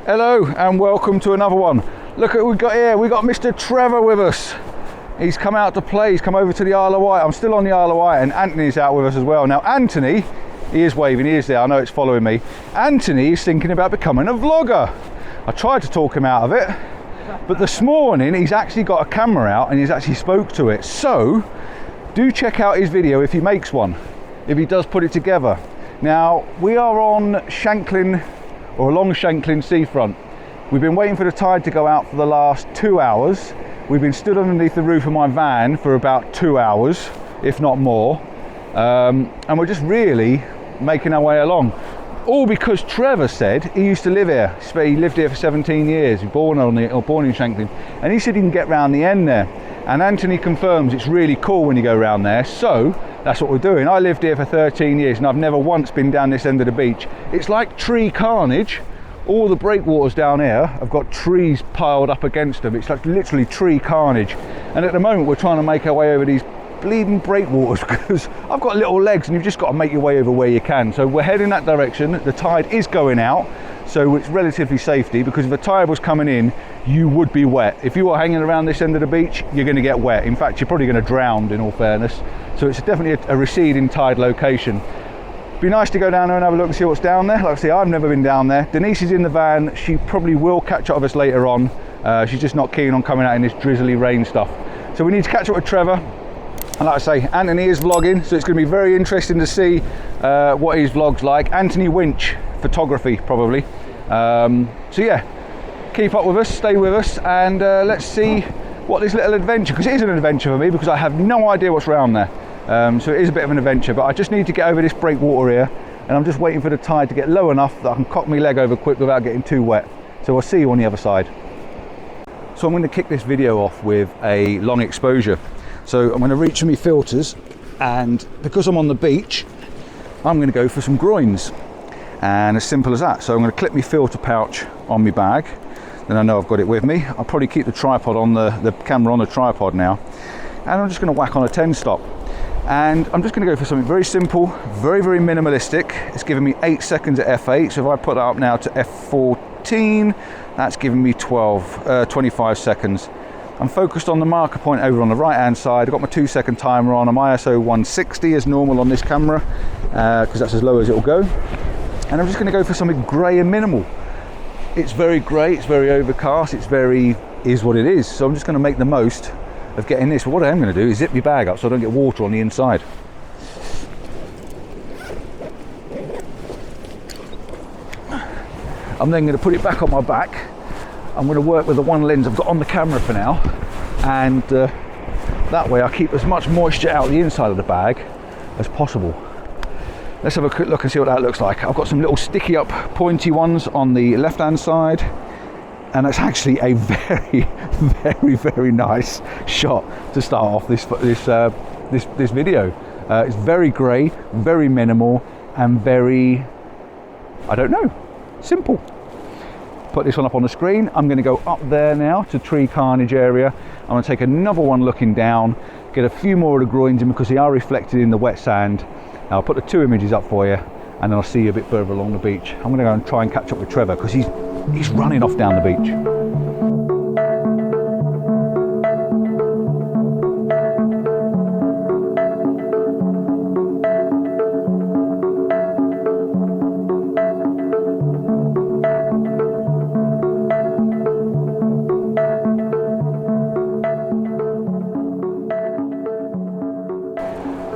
Hello and welcome to another one. Look at what we've got here. We've got Mr. Trevor with us. He's come out to play. He's come over to the Isle of Wight. I'm still on the Isle of Wight and Anthony's out with us as well. Now Anthony, he is waving, he is there. I know it's following me. Anthony is thinking about becoming a vlogger. I tried to talk him out of it, but this morning he's actually got a camera out and he's actually spoke to it. So do check out his video if he makes one, if he does put it together. Now we are on Shanklin, or along Shanklin seafront. We've been waiting for the tide to go out for the last 2 hours. We've been stood underneath the roof of my van for about 2 hours, if not more. And we're just really making our way along. All because Trevor said he used to live here. He lived here for 17 years. He was born in Shanklin. And he said he can get round the end there. And Anthony confirms it's really cool when you go round there. So that's what we're doing. I lived here for 13 years and I've never once been down this end of the beach. It's like tree carnage. All the breakwaters down here have got trees piled up against them. It's like literally tree carnage. And at the moment we're trying to make our way over these bleeding breakwaters because I've got little legs and you've just got to make your way over where you can. So we're heading that direction. The tide is going out, so it's relatively safety, because if the tide was coming in, you would be wet. If you were hanging around this end of the beach, you're going to get wet. In fact, you're probably going to drown, in all fairness. So it's definitely a receding tide location. Be nice to go down there and have a look and see what's down there. Like I say, I've never been down there. Denise is in the van. She probably will catch up with us later on. She's just not keen on coming out in this drizzly rain stuff. So we need to catch up with Trevor. And like I say, Anthony is vlogging, so it's going to be very interesting to see what his vlog's like. Anthony Winch photography, probably. So yeah, keep up with us, stay with us, and let's see what this little adventure, because it is an adventure for me, because I have no idea what's around there. So it is a bit of an adventure, but I just need to get over this breakwater here, and I'm just waiting for the tide to get low enough that I can cock my leg over quick without getting too wet. So I'll see you on the other side. So I'm going to kick this video off with a long exposure. So I'm going to reach for my filters, and because I'm on the beach, I'm going to go for some groins, and as simple as that. So I'm going to clip my filter pouch on my bag, then I know I've got it with me. I'll probably keep the tripod on the camera on the tripod now, and I'm just going to whack on a 10 stop, and I'm just going to go for something very simple, very minimalistic. It's giving me 8 seconds at f8, so if I put that up now to f14, that's giving me 25 seconds. I'm focused on the marker point over on the right hand side. I've got my 2-second timer on. I'm ISO 160 as normal on this camera, because that's as low as it'll go. And I'm just going to go for something grey and minimal. It's very grey, it's very overcast, it's very is what it is. So I'm just going to make the most of getting this. But what I am going to do is zip my bag up so I don't get water on the inside. I'm then going to put it back on my back. I'm going to work with the one lens I've got on the camera for now, and that way I keep as much moisture out the inside of the bag as possible. Let's have a quick look and see what that looks like. I've got some little sticky up pointy ones on the left hand side, and it's actually a very nice shot to start off this video. It's very grey, very minimal, and very, I don't know, simple. Put this one up on the screen. I'm going to go up there now to tree carnage area. I'm going to take another one looking down, get a few more of the groins in because they are reflected in the wet sand. Now I'll put the 2 images up for you, and then I'll see you a bit further along the beach. I'm going to go and try and catch up with Trevor because he's running off down the beach.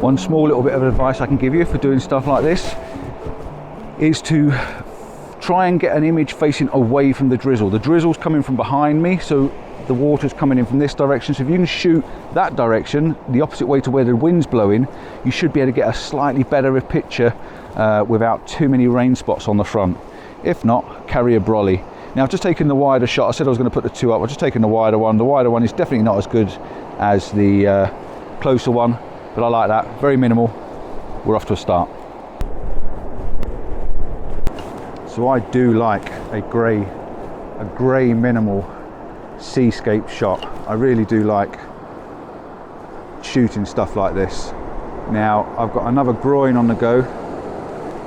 One small little bit of advice I can give you for doing stuff like this is to try and get an image facing away from the drizzle. The drizzle's coming from behind me, so the water's coming in from this direction. So if you can shoot that direction, the opposite way to where the wind's blowing, you should be able to get a slightly better picture without too many rain spots on the front. If not, carry a brolly. Now I've just taken the wider shot. I said I was going to put the 2 up. I've just taken the wider one. The wider one is definitely not as good as the closer one, but I like that. Very minimal. We're off to a start. So I do like a grey minimal seascape shot. I really do like shooting stuff like this. Now I've got another groin on the go,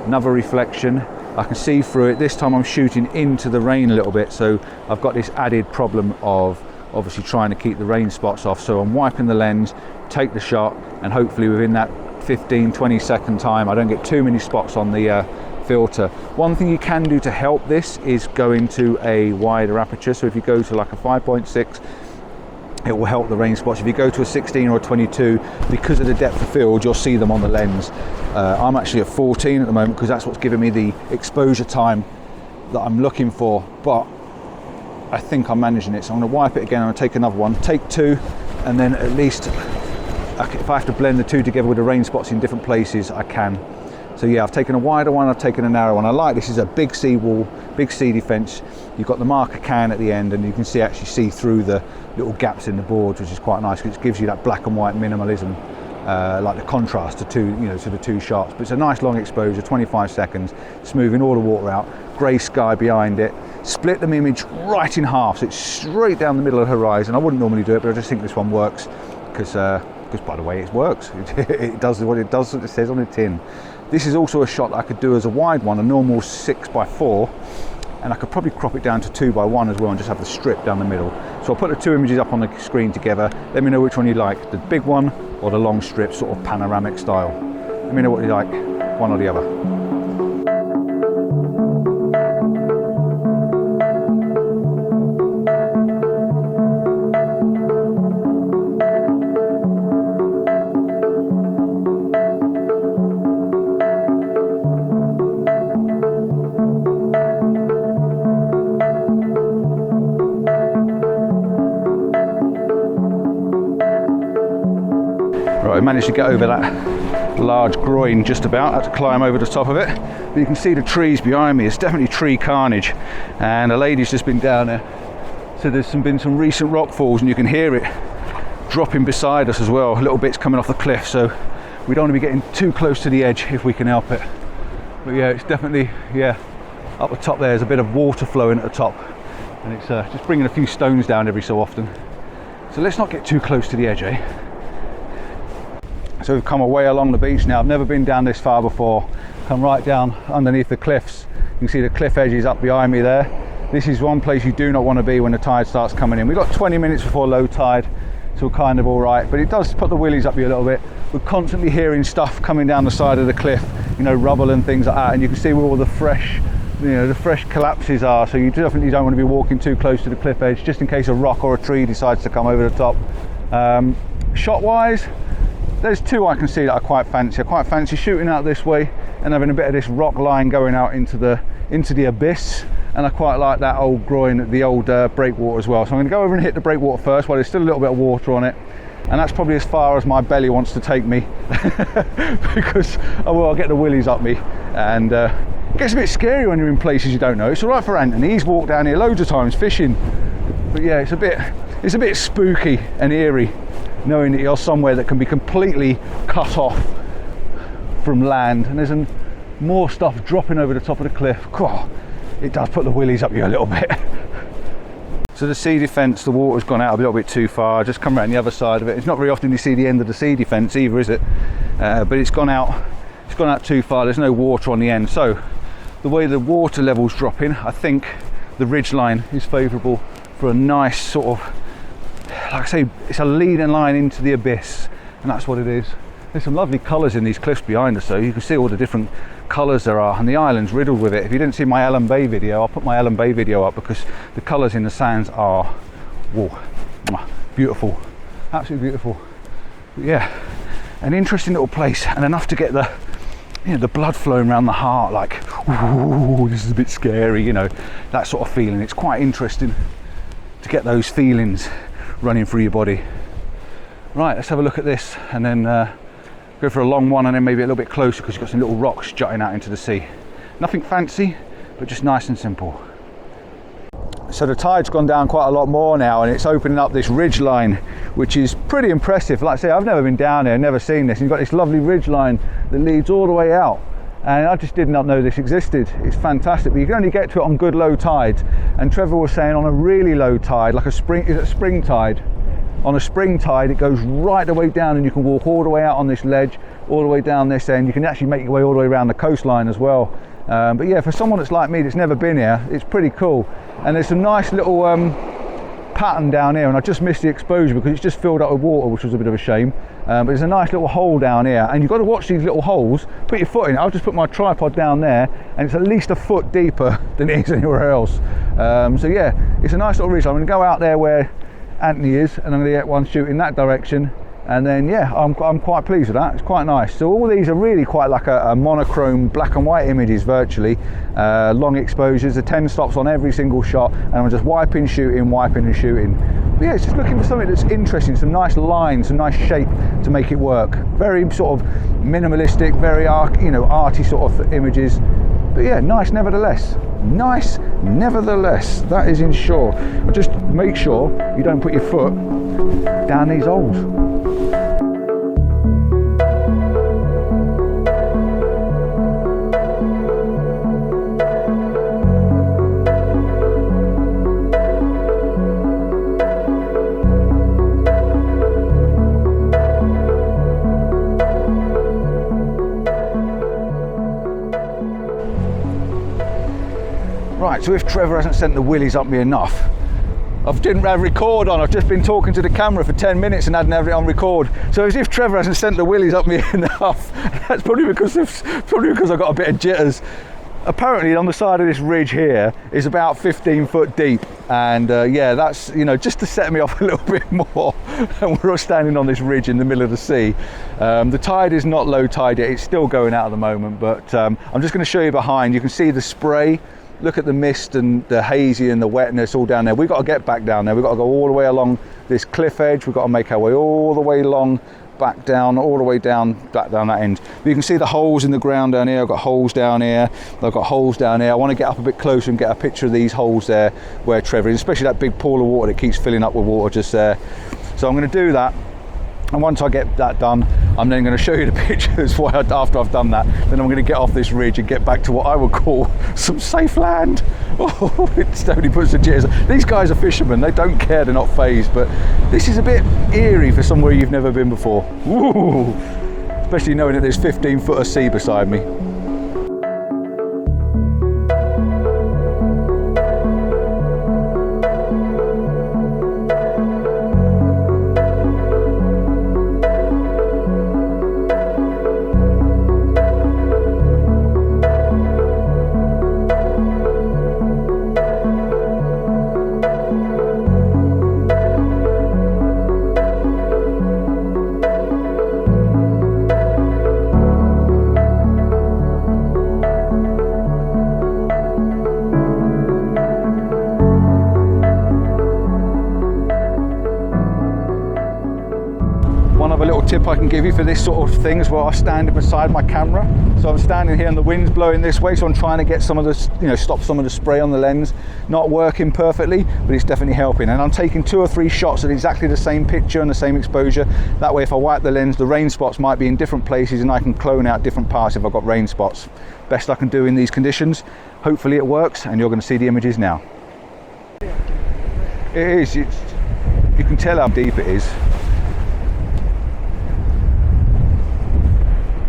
another reflection, I can see through it. This time I'm shooting into the rain a little bit, so I've got this added problem of obviously trying to keep the rain spots off. So I'm wiping the lens, take the shot, and hopefully within that 15-20 second time I don't get too many spots on the filter. One thing you can do to help this is go into a wider aperture. So if you go to like a 5.6, it will help the rain spots. If you go to a 16 or a 22, because of the depth of field, you'll see them on the lens. I'm actually at 14 at the moment because that's what's giving me the exposure time that I'm looking for, but I think I'm managing it. So I'm going to wipe it again. I'm going to take another one, take 2, and then at least if I have to blend the 2 together with the rain spots in different places, I can. So yeah, I've taken a wider one, I've taken a narrow one. I like this. Is a big sea wall, big sea defence. You've got the marker can at the end, and you can actually see through the little gaps in the boards, which is quite nice because it gives you that black and white minimalism, like the contrast to the two shots. But it's a nice long exposure, 25 seconds, smoothing all the water out, grey sky behind it. Split the image right in half, so it's straight down the middle of the horizon. I wouldn't normally do it, but I just think this one works because by the way, it works. It does what it does, what it says on the tin. This is also a shot that I could do as a wide one, a normal 6x4, and I could probably crop it down to 2x1 as well and just have the strip down the middle. So I'll put the 2 images up on the screen together. Let me know which one you like, the big one or the long strip, sort of panoramic style. Let me know what you like, one or the other. I managed to get over that large groin just about. I had to climb over the top of it. But you can see the trees behind me. It's definitely tree carnage, and a lady's just been down there. So there's been some recent rock falls, and you can hear it dropping beside us as well. Little bits coming off the cliff, so we don't want to be getting too close to the edge if we can help it. But yeah, it's definitely, yeah, up the top there's a bit of water flowing at the top, and it's just bringing a few stones down every so often. So let's not get too close to the edge, eh? So we've come away along the beach now. I've never been down this far before. Come right down underneath the cliffs. You can see the cliff edges up behind me there. This is one place you do not want to be when the tide starts coming in. We've got 20 minutes before low tide, so we're kind of all right, but it does put the willies up you a little bit. We're constantly hearing stuff coming down the side of the cliff, you know, rubble and things like that, and you can see where all the fresh, you know, the fresh collapses are, so you definitely don't want to be walking too close to the cliff edge, just in case a rock or a tree decides to come over the top. Shot wise, there's 2 I can see that I quite fancy. I quite fancy shooting out this way and having a bit of this rock line going out into the abyss, and I quite like that old groin, the old breakwater as well. So I'm going to go over and hit the breakwater first while there's still a little bit of water on it, and that's probably as far as my belly wants to take me because I'll get the willies up me, and it gets a bit scary when you're in places you don't know. It's all right for Anthony, he's walked down here loads of times fishing, but yeah, it's a bit spooky and eerie knowing that you're somewhere that can be completely cut off from land, and there's more stuff dropping over the top of the cliff. God, it does put the willies up you a little bit. So the sea defence, the water's gone out a little bit too far. Just come around the other side of it. It's not very often you see the end of the sea defence either, is it? But it's gone out too far. There's no water on the end. So the way the water level's dropping, I think the ridgeline is favourable for a nice sort of, like I say, it's a leading line into the abyss, and that's what it is. There's some lovely colours in these cliffs behind us, so you can see all the different colours there are, and the island's riddled with it. If you didn't see my Ellen Bay video, I'll put my Ellen Bay video up because the colours in the sands are, whoa, beautiful, absolutely beautiful. But yeah, an interesting little place, and enough to get the, you know, the blood flowing around the heart, like, ooh, this is a bit scary, you know, that sort of feeling. It's quite interesting to get those feelings running through your body. Right, let's have a look at this, and then go for a long one, and then maybe a little bit closer because you've got some little rocks jutting out into the sea. Nothing fancy, but just nice and simple. So the tide's gone down quite a lot more now, and it's opening up this ridge line, which is pretty impressive. Like I say, I've never been down there, never seen this, and you've got this lovely ridge line that leads all the way out, and I just did not know this existed. It's fantastic, but you can only get to it on good low tides, and Trevor was saying on a really low tide, like a spring tide, on a spring tide it goes right the way down, and you can walk all the way out on this ledge, all the way down this end. You can actually make your way all the way around the coastline as well. But yeah, for someone that's like me that's never been here, it's pretty cool. And there's some nice little pattern down here, and I just missed the exposure because it's just filled up with water, which was a bit of a shame. But there's a nice little hole down here, and you've got to watch these little holes. Put your foot in. I'll just put my tripod down there, and it's at least a foot deeper than it is anywhere else. So yeah, it's a nice little ridge. I'm going to go out there where Anthony is, and I'm going to get one shoot in that direction. And then yeah, I'm quite pleased with that. It's quite nice. So all these are really quite like a monochrome black and white images virtually. Long exposures, the 10 stops on every single shot, and I'm just wiping, shooting, wiping and shooting. But yeah, it's just looking for something that's interesting, some nice lines, some nice shape to make it work. Very sort of minimalistic, very arty sort of images. But yeah, nice nevertheless. Nice nevertheless, that is in short. Just make sure you don't put your foot down these holes. Right, so if Trevor hasn't sent the willies up me enough, I didn't have record on. I've just been talking to the camera for 10 minutes and hadn't had it on record. So as if Trevor hasn't sent the willies up me enough. That's probably because I've got a bit of jitters. Apparently on the side of this ridge here is about 15 foot deep, and yeah, that's just to set me off a little bit more. And we're all standing on this ridge in the middle of the sea. The tide is not low tide yet, it's still going out at the moment, but I'm just going to show you behind. You can see the spray. Look at the mist and the hazy and the wetness all down there. We've got to get back down there. We've got to go all the way along this cliff edge. We've got to make our way all the way along, back down, all the way down, back down that end. But you can see the holes in the ground down here. I've got holes down here. I've got holes down here. I want to get up a bit closer and get a picture of these holes there where Trevor is, especially that big pool of water that keeps filling up with water just there. So I'm going to do that. And once I get that done, I'm then going to show you the pictures after I've done that. Then I'm going to get off this ridge and get back to what I would call some safe land. Oh, it totally puts the jitters. These guys are fishermen, they don't care, they're not phased, but this is a bit eerie for somewhere you've never been before. Ooh. Especially knowing that there's 15 foot of sea beside me. Tip I can give you for this sort of thing as well, I stand beside my camera. So I'm standing here and the wind's blowing this way, so I'm trying to get some of the, stop some of the spray on the lens. Not working perfectly, but it's definitely helping. And I'm taking 2 or 3 shots at exactly the same picture and the same exposure. That way if I wipe the lens, the rain spots might be in different places and I can clone out different parts if I've got rain spots. Best I can do in these conditions. Hopefully it works, and you're going to see the images now. It is, you can tell how deep it is.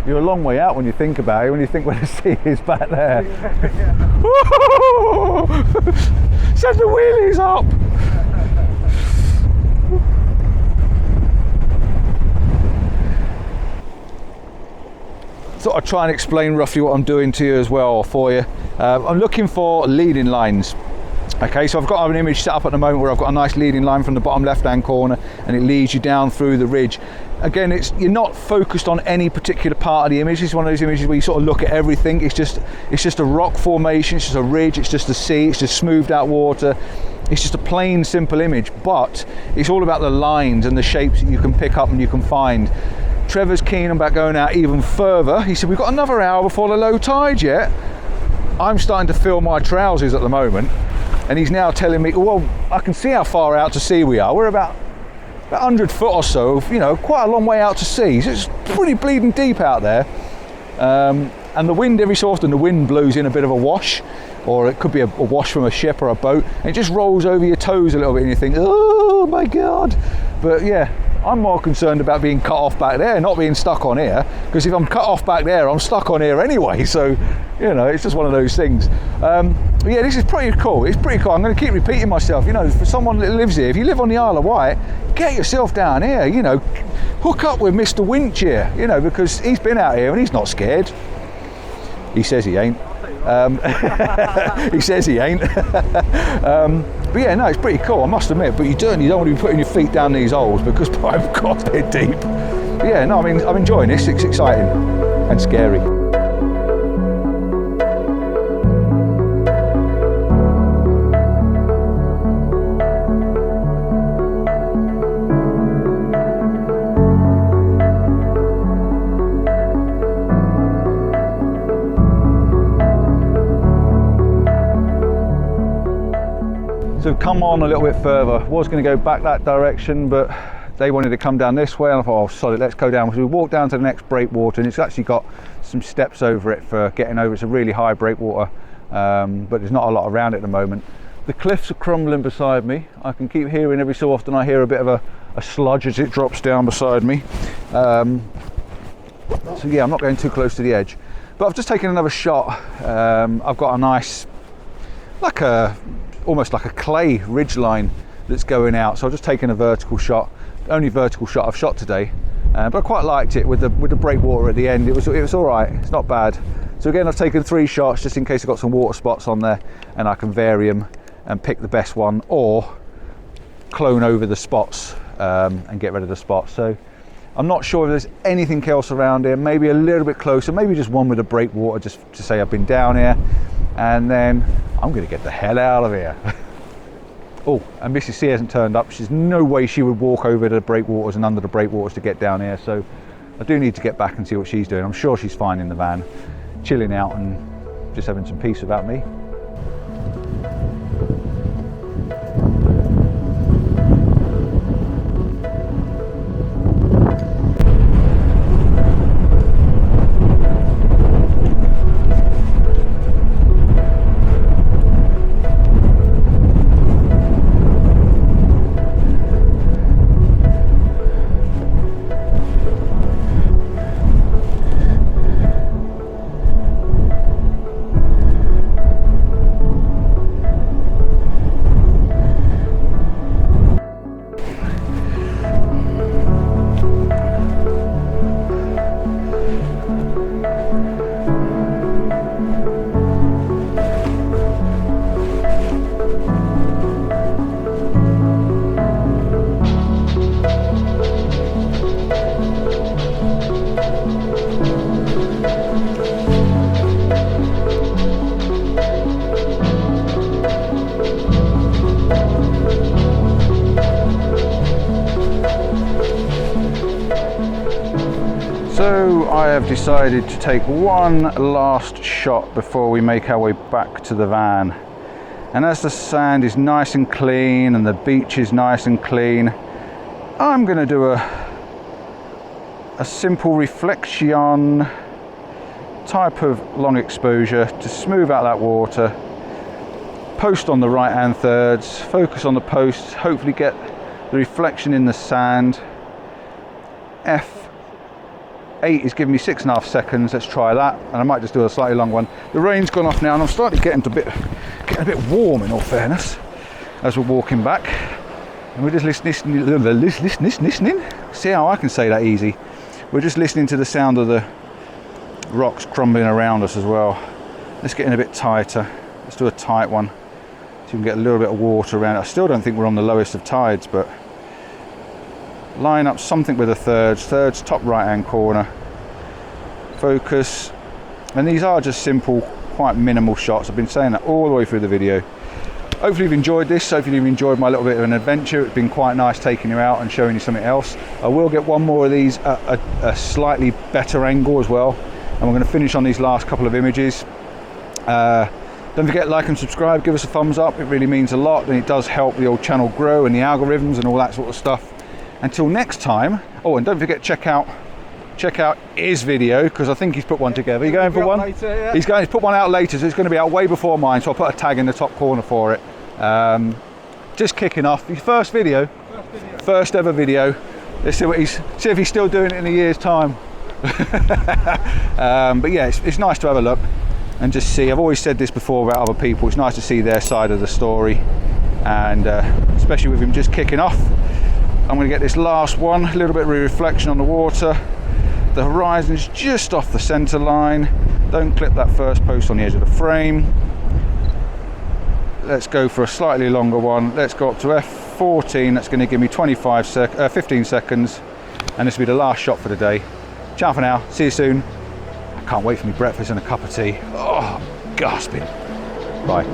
You're a long way out when you think about it, when you think where the sea is back there. Send the wheelies up! Thought I'd try and explain roughly what I'm doing to you as well, or for you. I'm looking for leading lines. Okay, so I've got an image set up at the moment where I've got a nice leading line from the bottom left-hand corner, and it leads you down through the ridge. Again, you're not focused on any particular part of the image. It's one of those images where you sort of look at everything. It's just a rock formation, it's just a ridge, it's just the sea, it's just smoothed out water. It's just a plain, simple image, but it's all about the lines and the shapes that you can pick up and you can find. Trevor's keen about going out even further. He said, we've got another hour before the low tide yet. I'm starting to fill my trousers at the moment, and he's now telling me, well, I can see how far out to sea we are. We're about 100 foot or so, quite a long way out to sea. So it's pretty bleeding deep out there. And the wind, every so often, the wind blows in a bit of a wash, or it could be a wash from a ship or a boat, and it just rolls over your toes a little bit and you think, oh my God. But yeah, I'm more concerned about being cut off back there, not being stuck on here, because if I'm cut off back there, I'm stuck on here anyway. So, you know, it's just one of those things. But yeah, this is pretty cool. It's pretty cool. I'm going to keep repeating myself. You know, for someone that lives here, if you live on the Isle of Wight, get yourself down here. You know, hook up with Mr. Winch here. You know, because he's been out here and he's not scared. He says he ain't. He says he ain't. But yeah, no, it's pretty cool, I must admit. But you don't want to be putting your feet down these holes because, by God, they're deep. But yeah, no, I mean, I'm enjoying this. It's exciting and scary. So come on a little bit further. Was going to go back that direction, but they wanted to come down this way, and I thought, oh, solid, let's go down. So we walked down to the next breakwater, and it's actually got some steps over it for getting over. It's a really high breakwater, but there's not a lot around it at the moment. The cliffs are crumbling beside me. I can keep hearing, every so often I hear a bit of a sludge as it drops down beside me. So yeah, I'm not going too close to the edge, but I've just taken another shot. I've got a nice, almost like a clay ridge line that's going out, so I've just taken a vertical shot, only vertical shot I've shot today, but I quite liked it with the breakwater at the end. It was all right, it's not bad. So again, I've taken 3 shots just in case I've got some water spots on there, and I can vary them and pick the best one, or clone over the spots and get rid of the spots. So I'm not sure if there's anything else around here, maybe a little bit closer, maybe just one with a breakwater, just to say I've been down here, and then I'm going to get the hell out of here. Oh, and Mrs. C hasn't turned up. There's no way she would walk over the breakwaters and under the breakwaters to get down here, so I do need to get back and see what she's doing. I'm sure she's fine in the van, chilling out and just having some peace without me. So I have decided to take one last shot before we make our way back to the van. And as the sand is nice and clean and the beach is nice and clean, I'm going to do a simple reflection type of long exposure to smooth out that water. Post on the right hand thirds, focus on the post, hopefully get the reflection in the sand. F8 is giving me 6.5 seconds. Let's try that, and I might just do a slightly long one. The rain's gone off now, and I'm starting to get a bit warm, in all fairness, as we're walking back. And we're just listening. See how I can say that easy. We're just listening to the sound of the rocks crumbling around us as well. Let's get in a bit tighter. Let's do a tight one, so we can get a little bit of water around it. I still don't think we're on the lowest of tides, but line up something with the thirds, top right hand corner, focus. And these are just simple, quite minimal shots. I've been saying that all the way through the video. Hopefully you've enjoyed this. Hopefully you've enjoyed my little bit of an adventure. It's been quite nice taking you out and showing you something else. I will get one more of these at a slightly better angle as well, and we're going to finish on these last couple of images. Don't forget, like and subscribe, give us a thumbs up. It really means a lot, and it does help the old channel grow and the algorithms and all that sort of stuff. Until next time. Oh, and don't forget, check out his video, because I think he's put one together. You going for one? Later, yeah. He's put one out later, so it's going to be out way before mine, so I'll put a tag in the top corner for it. Just kicking off your first ever video. Let's see if he's still doing it in a year's time. But yeah, it's nice to have a look and just see. I've always said this before about other people, it's nice to see their side of the story, and especially with him just kicking off. I'm going to get this last one, a little bit of reflection on the water. The horizon's just off the centre line. Don't clip that first post on the edge of the frame. Let's go for a slightly longer one. Let's go up to f14. That's going to give me 15 seconds, and this will be the last shot for the day. Ciao for now, see you soon. I can't wait for me breakfast and a cup of tea. Oh, I'm gasping. Bye.